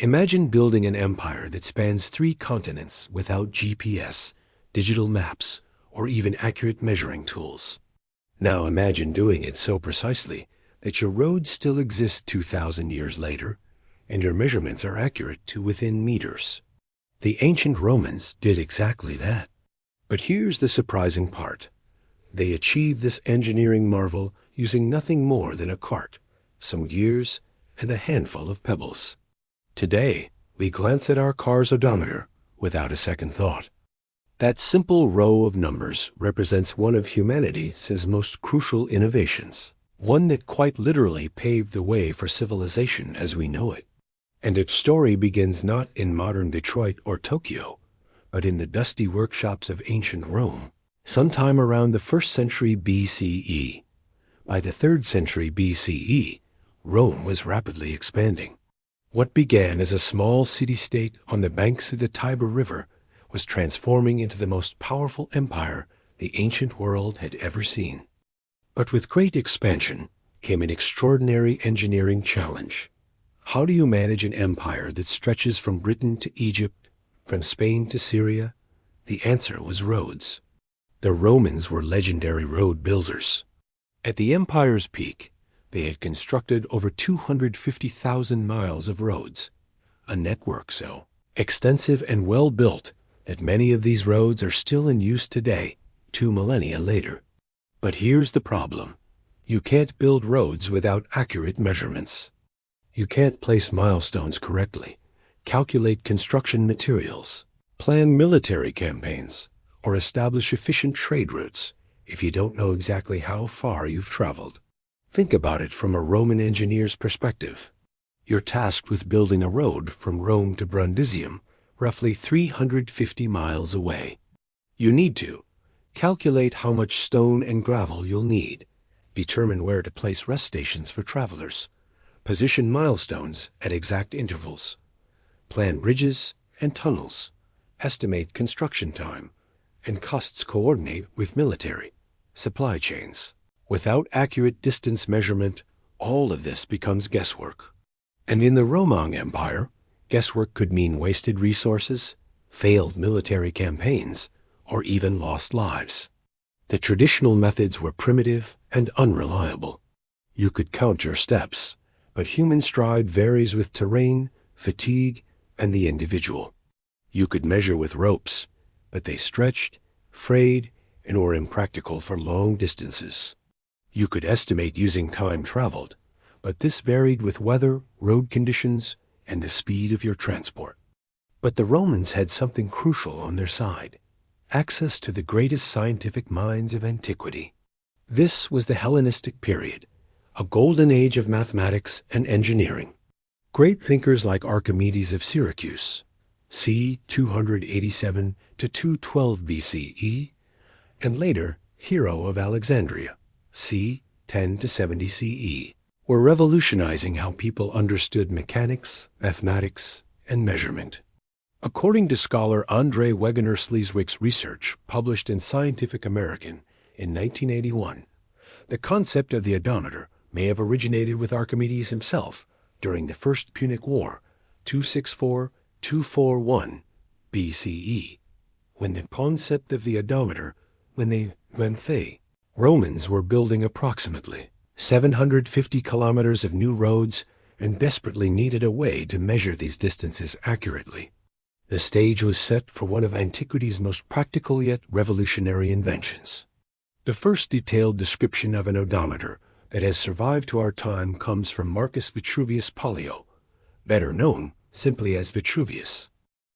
Imagine building an empire that spans 3 continents without GPS, digital maps, or even accurate measuring tools. Now imagine doing it so precisely that your roads still exist 2,000 years later, and your measurements are accurate to within meters. The ancient Romans did exactly that. But here's the surprising part. They achieved this engineering marvel using nothing more than a cart, some gears, and a handful of pebbles. Today, we glance at our car's odometer without a second thought. That simple row of numbers represents one of humanity's most crucial innovations, one that quite literally paved the way for civilization as we know it. And its story begins not in modern Detroit or Tokyo, but in the dusty workshops of ancient Rome, sometime around the 1st century BCE. By the 3rd century BCE, Rome was rapidly expanding. What began as a small city-state on the banks of the Tiber River was transforming into the most powerful empire the ancient world had ever seen. But with great expansion came an extraordinary engineering challenge. How do you manage an empire that stretches from Britain to Egypt, from Spain to Syria? The answer was roads. The Romans were legendary road builders. At the empire's peak, they had constructed over 250,000 miles of roads, a network so extensive and well-built that many of these roads are still in use today, 2 millennia later. But here's the problem. You can't build roads without accurate measurements. You can't place milestones correctly, calculate construction materials, plan military campaigns, or establish efficient trade routes if you don't know exactly how far you've traveled. Think about it from a Roman engineer's perspective. You're tasked with building a road from Rome to Brundisium, roughly 350 miles away. You need to calculate how much stone and gravel you'll need, determine where to place rest stations for travelers, position milestones at exact intervals, plan bridges and tunnels, estimate construction time, and costs coordinate with military supply chains. Without accurate distance measurement, all of this becomes guesswork. And in the Roman Empire, guesswork could mean wasted resources, failed military campaigns, or even lost lives. The traditional methods were primitive and unreliable. You could count your steps, but human stride varies with terrain, fatigue, and the individual. You could measure with ropes, but they stretched, frayed, and were impractical for long distances. You could estimate using time traveled, but this varied with weather, road conditions, and the speed of your transport. But the Romans had something crucial on their side: access to the greatest scientific minds of antiquity. This was the Hellenistic period, a golden age of mathematics and engineering. Great thinkers like Archimedes of Syracuse, c. 287 to 212 BCE, and later Hero of Alexandria, c. 10 to 70 CE, were revolutionizing how people understood mechanics, mathematics, and measurement. According to scholar Andre Wegener Sleeswick's research published in Scientific American in 1981, the concept of the odometer may have originated with Archimedes himself during the First Punic War, 264-241 BCE, when the concept of the odometer, when Romans were building approximately 750 kilometers of new roads and desperately needed a way to measure these distances accurately. The stage was set for one of antiquity's most practical yet revolutionary inventions. The first detailed description of an odometer that has survived to our time comes from Marcus Vitruvius Pollio, better known simply as Vitruvius.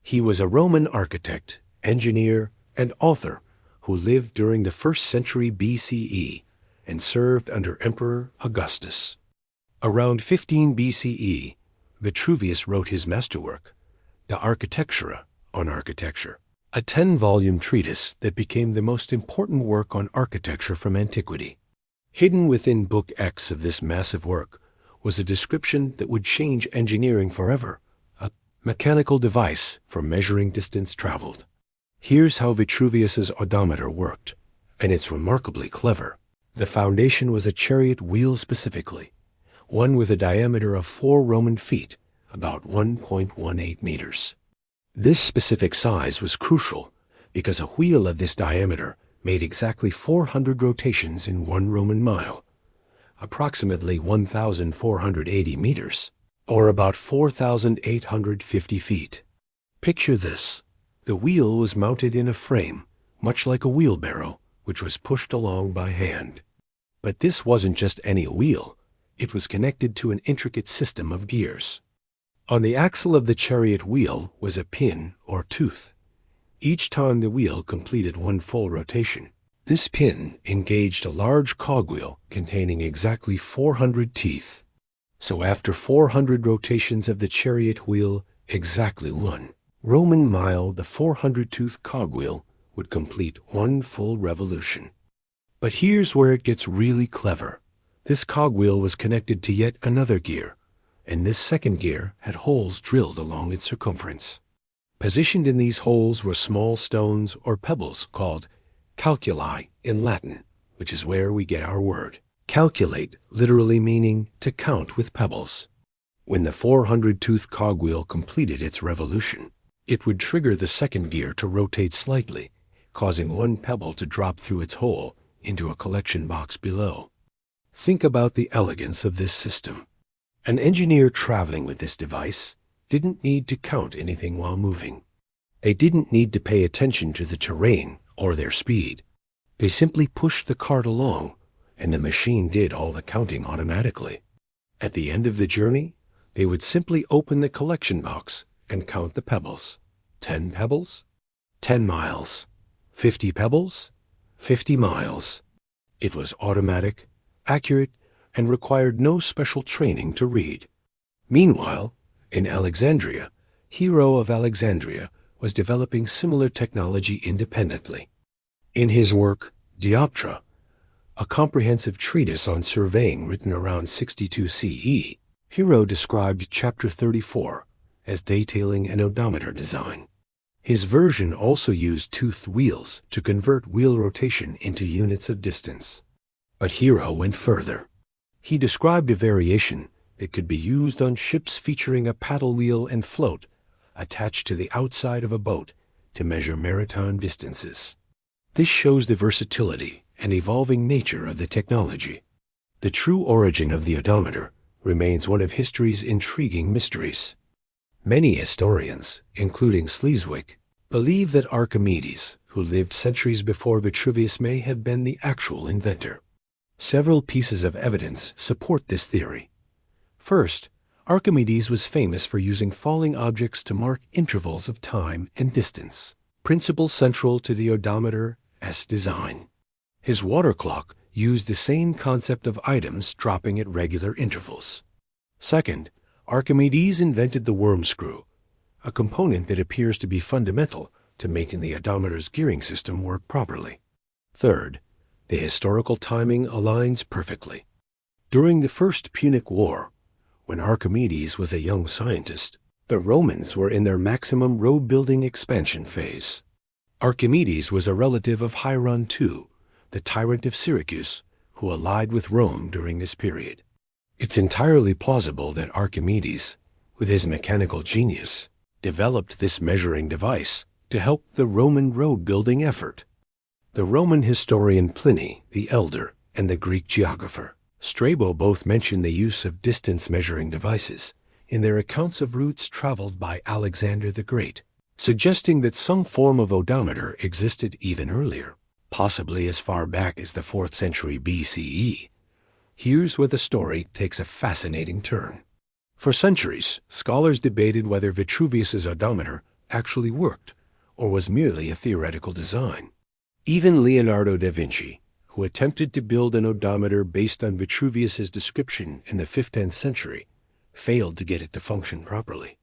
He was a Roman architect, engineer, and author who lived during the 1st century BCE and served under Emperor Augustus. Around 15 BCE, Vitruvius wrote his masterwork, De Architectura, on architecture, a 10-volume treatise that became the most important work on architecture from antiquity. Hidden within Book X of this massive work was a description that would change engineering forever, a mechanical device for measuring distance traveled. Here's how Vitruvius's odometer worked, and it's remarkably clever. The foundation was a chariot wheel specifically, one with a diameter of 4 Roman feet, about 1.18 meters. This specific size was crucial because a wheel of this diameter made exactly 400 rotations in 1 Roman mile, approximately 1,480 meters, or about 4,850 feet. Picture this. The wheel was mounted in a frame, much like a wheelbarrow, which was pushed along by hand. But this wasn't just any wheel. It was connected to an intricate system of gears. On the axle of the chariot wheel was a pin or tooth. Each time the wheel completed one full rotation, this pin engaged a large cogwheel containing exactly 400 teeth. So after 400 rotations of the chariot wheel, exactly 1 Roman mile, the 400-tooth cogwheel would complete one full revolution. But here's where it gets really clever. This cogwheel was connected to yet another gear, and this second gear had holes drilled along its circumference. Positioned in these holes were small stones or pebbles called calculi in Latin, which is where we get our word. Calculate literally meaning to count with pebbles. When the 400-tooth cogwheel completed its revolution, it would trigger the second gear to rotate slightly, causing one pebble to drop through its hole into a collection box below. Think about the elegance of this system. An engineer traveling with this device didn't need to count anything while moving. They didn't need to pay attention to the terrain or their speed. They simply pushed the cart along, and the machine did all the counting automatically. At the end of the journey, they would simply open the collection box and count the pebbles. 10 pebbles? 10 miles. 50 pebbles? 50 miles. It was automatic, accurate, and required no special training to read. Meanwhile, in Alexandria, Hero of Alexandria was developing similar technology independently. In his work, Dioptra, a comprehensive treatise on surveying written around 62 CE, Hero described Chapter 34 as detailing an odometer design. His version also used toothed wheels to convert wheel rotation into units of distance. But Hero went further. He described a variation that could be used on ships featuring a paddle wheel and float attached to the outside of a boat to measure maritime distances. This shows the versatility and evolving nature of the technology. The true origin of the odometer remains one of history's intriguing mysteries. Many historians, including Sleeswick, believe that Archimedes, who lived centuries before Vitruvius, may have been the actual inventor. Several pieces of evidence support this theory. First, Archimedes was famous for using falling objects to mark intervals of time and distance, principle central to the odometer's design. His water clock used the same concept of items dropping at regular intervals. Second, Archimedes invented the worm screw, a component that appears to be fundamental to making the odometer's gearing system work properly. Third, the historical timing aligns perfectly. During the First Punic War, when Archimedes was a young scientist, the Romans were in their maximum road-building expansion phase. Archimedes was a relative of Hieron II, the tyrant of Syracuse, who allied with Rome during this period. It's entirely plausible that Archimedes, with his mechanical genius, developed this measuring device to help the Roman road-building effort. The Roman historian Pliny the Elder and the Greek geographer Strabo both mention the use of distance-measuring devices in their accounts of routes traveled by Alexander the Great, suggesting that some form of odometer existed even earlier, possibly as far back as the 4th century BCE. Here's where the story takes a fascinating turn. For centuries, scholars debated whether Vitruvius's odometer actually worked or was merely a theoretical design. Even Leonardo da Vinci, who attempted to build an odometer based on Vitruvius's description in the 15th century, failed to get it to function properly.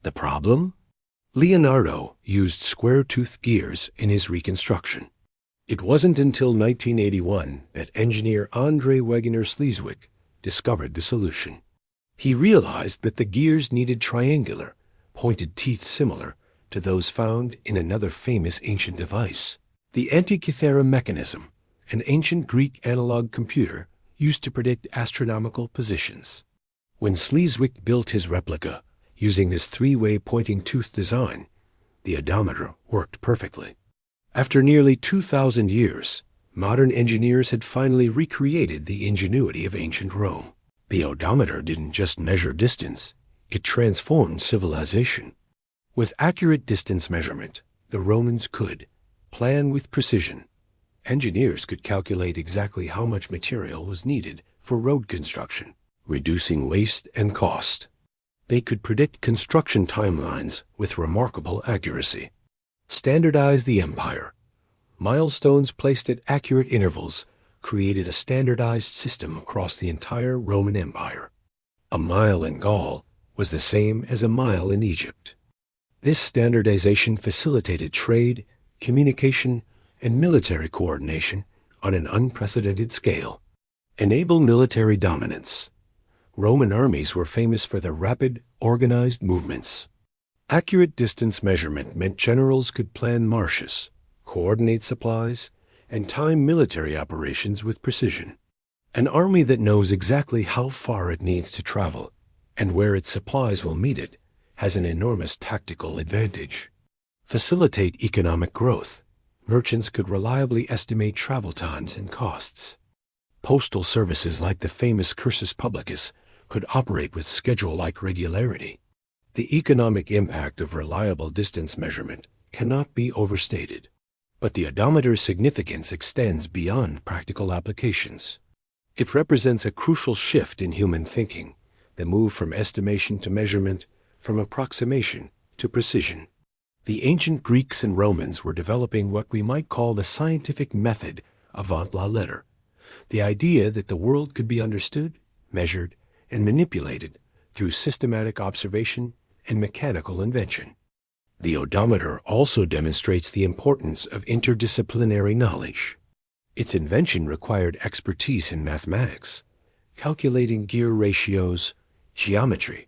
The problem? Leonardo used square-toothed gears in his reconstruction. It wasn't until 1981 that engineer André Wegener Sleeswick discovered the solution. He realized that the gears needed triangular, pointed teeth similar to those found in another famous ancient device, the Antikythera mechanism, an ancient Greek analog computer used to predict astronomical positions. When Sleeswick built his replica, Using this three-way pointing tooth design, the odometer worked perfectly. After nearly 2,000 years, modern engineers had finally recreated the ingenuity of ancient Rome. The odometer didn't just measure distance, it transformed civilization. With accurate distance measurement, the Romans could plan with precision. Engineers could calculate exactly how much material was needed for road construction, reducing waste and cost. They could predict construction timelines with remarkable accuracy. Standardize the empire. Milestones placed at accurate intervals created a standardized system across the entire Roman Empire. A mile in Gaul was the same as a mile in Egypt. This standardization facilitated trade, communication, and military coordination on an unprecedented scale. Enable military dominance. Roman armies were famous for their rapid, organized movements. Accurate distance measurement meant generals could plan marches, coordinate supplies, and time military operations with precision. An army that knows exactly how far it needs to travel and where its supplies will meet it has an enormous tactical advantage. Facilitate economic growth. Merchants could reliably estimate travel times and costs. Postal services like the famous cursus publicus could operate with schedule-like regularity. The economic impact of reliable distance measurement cannot be overstated. But the odometer's significance extends beyond practical applications. It represents a crucial shift in human thinking, the move from estimation to measurement, from approximation to precision. The ancient Greeks and Romans were developing what we might call the scientific method avant la lettre, the idea that the world could be understood, measured, and manipulated through systematic observation and mechanical invention. The odometer also demonstrates the importance of interdisciplinary knowledge. Its invention required expertise in mathematics, calculating gear ratios, geometry,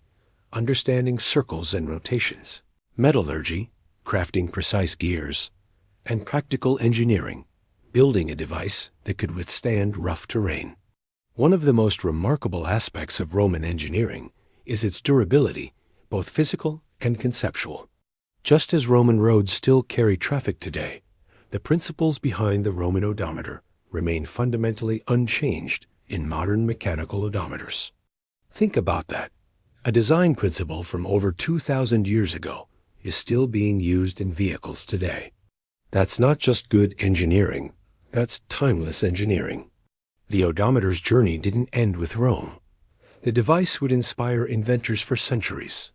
understanding circles and rotations, metallurgy, crafting precise gears, and practical engineering, building a device that could withstand rough terrain. One of the most remarkable aspects of Roman engineering is its durability, both physical and conceptual. Just as Roman roads still carry traffic today, the principles behind the Roman odometer remain fundamentally unchanged in modern mechanical odometers. Think about that. A design principle from over 2,000 years ago is still being used in vehicles today. That's not just good engineering, that's timeless engineering. The odometer's journey didn't end with Rome. The device would inspire inventors for centuries.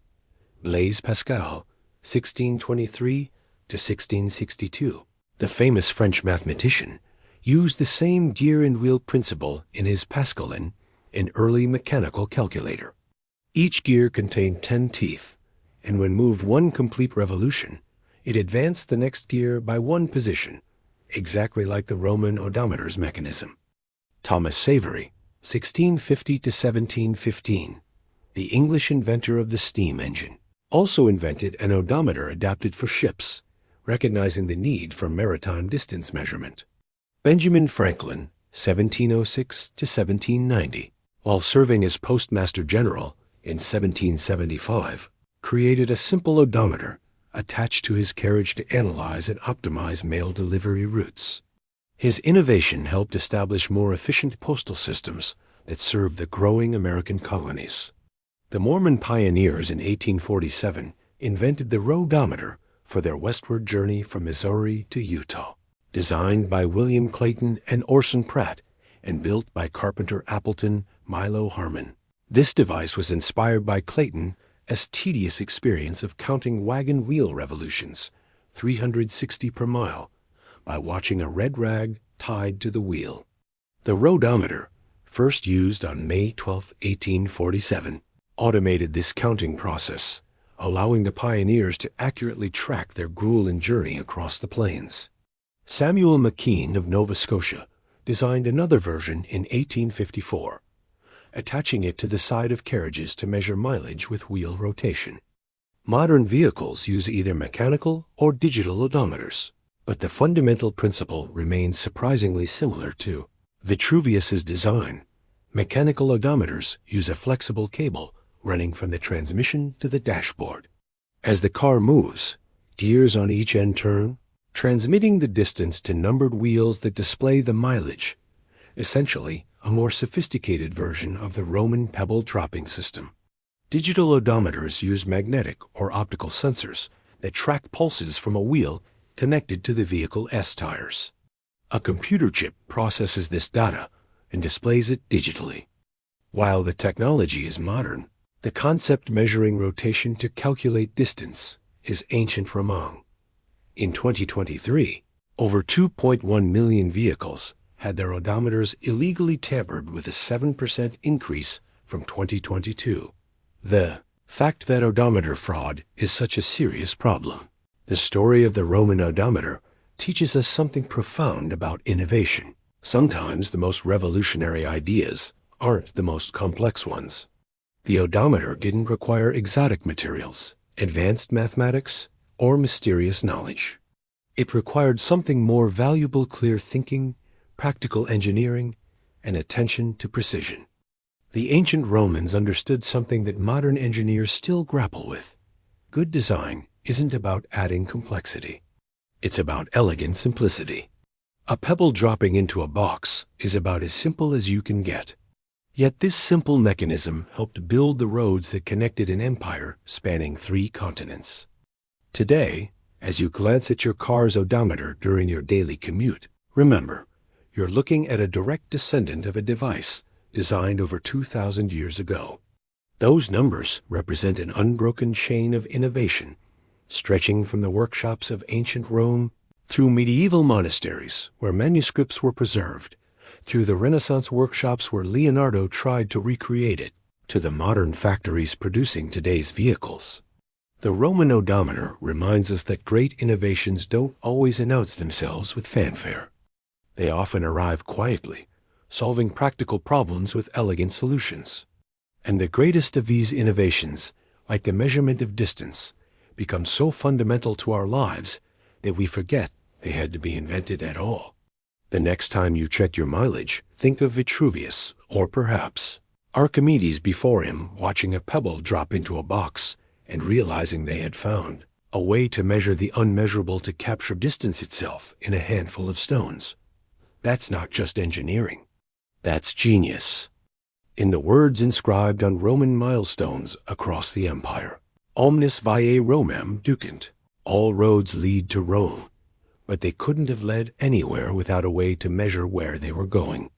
Blaise Pascal, 1623 to 1662. The famous French mathematician used the same gear and wheel principle in his Pascalin, an early mechanical calculator. Each gear contained 10 teeth, and when moved one complete revolution, it advanced the next gear by one position, exactly like the Roman odometer's mechanism. Thomas Savery, 1650 to 1715, the English inventor of the steam engine, also invented an odometer adapted for ships, recognizing the need for maritime distance measurement. Benjamin Franklin, 1706 to 1790, while serving as Postmaster General in 1775, created a simple odometer attached to his carriage to analyze and optimize mail delivery routes. His innovation helped establish more efficient postal systems that served the growing American colonies. The Mormon pioneers in 1847 invented the rhodometer for their westward journey from Missouri to Utah. Designed by William Clayton and Orson Pratt and built by carpenter Appleton Milo Harmon. This device was inspired by Clayton's tedious experience of counting wagon wheel revolutions, 360 per mile, by watching a red rag tied to the wheel. The rhodometer, first used on May 12, 1847, automated this counting process, allowing the pioneers to accurately track their grueling journey across the plains. Samuel McKean of Nova Scotia designed another version in 1854, attaching it to the side of carriages to measure mileage with wheel rotation. Modern vehicles use either mechanical or digital odometers, but the fundamental principle remains surprisingly similar to Vitruvius's design. Mechanical odometers use a flexible cable running from the transmission to the dashboard. As the car moves, gears on each end turn, transmitting the distance to numbered wheels that display the mileage, essentially a more sophisticated version of the Roman pebble dropping system. Digital odometers use magnetic or optical sensors that track pulses from a wheel connected to the vehicle S-tires. A computer chip processes this data and displays it digitally. While the technology is modern, the concept measuring rotation to calculate distance is ancient Roman. In 2023, over 2.1 million vehicles had their odometers illegally tampered, with a 7% increase from 2022. The fact that odometer fraud is such a serious problem. The story of the Roman odometer teaches us something profound about innovation. Sometimes the most revolutionary ideas aren't the most complex ones. The odometer didn't require exotic materials, advanced mathematics, or mysterious knowledge. It required something more valuable: clear thinking, practical engineering, and attention to precision. The ancient Romans understood something that modern engineers still grapple with. Good design isn't about adding complexity. It's about elegant simplicity. A pebble dropping into a box is about as simple as you can get. Yet this simple mechanism helped build the roads that connected an empire spanning 3 continents. Today, as you glance at your car's odometer during your daily commute, remember, you're looking at a direct descendant of a device designed over 2,000 years ago. Those numbers represent an unbroken chain of innovation, stretching from the workshops of ancient Rome through medieval monasteries where manuscripts were preserved, through the Renaissance workshops where Leonardo tried to recreate it, to the modern factories producing today's vehicles. The Roman odometer reminds us that great innovations don't always announce themselves with fanfare. They often arrive quietly, solving practical problems with elegant solutions. And the greatest of these innovations, like the measurement of distance, become so fundamental to our lives that we forget they had to be invented at all. The next time you check your mileage, think of Vitruvius, or perhaps Archimedes before him, watching a pebble drop into a box and realizing they had found a way to measure the unmeasurable, to capture distance itself in a handful of stones. That's not just engineering. That's genius. In the words inscribed on Roman milestones across the empire, Omnis Vae Romam Ducent, all roads lead to Rome, but they couldn't have led anywhere without a way to measure where they were going.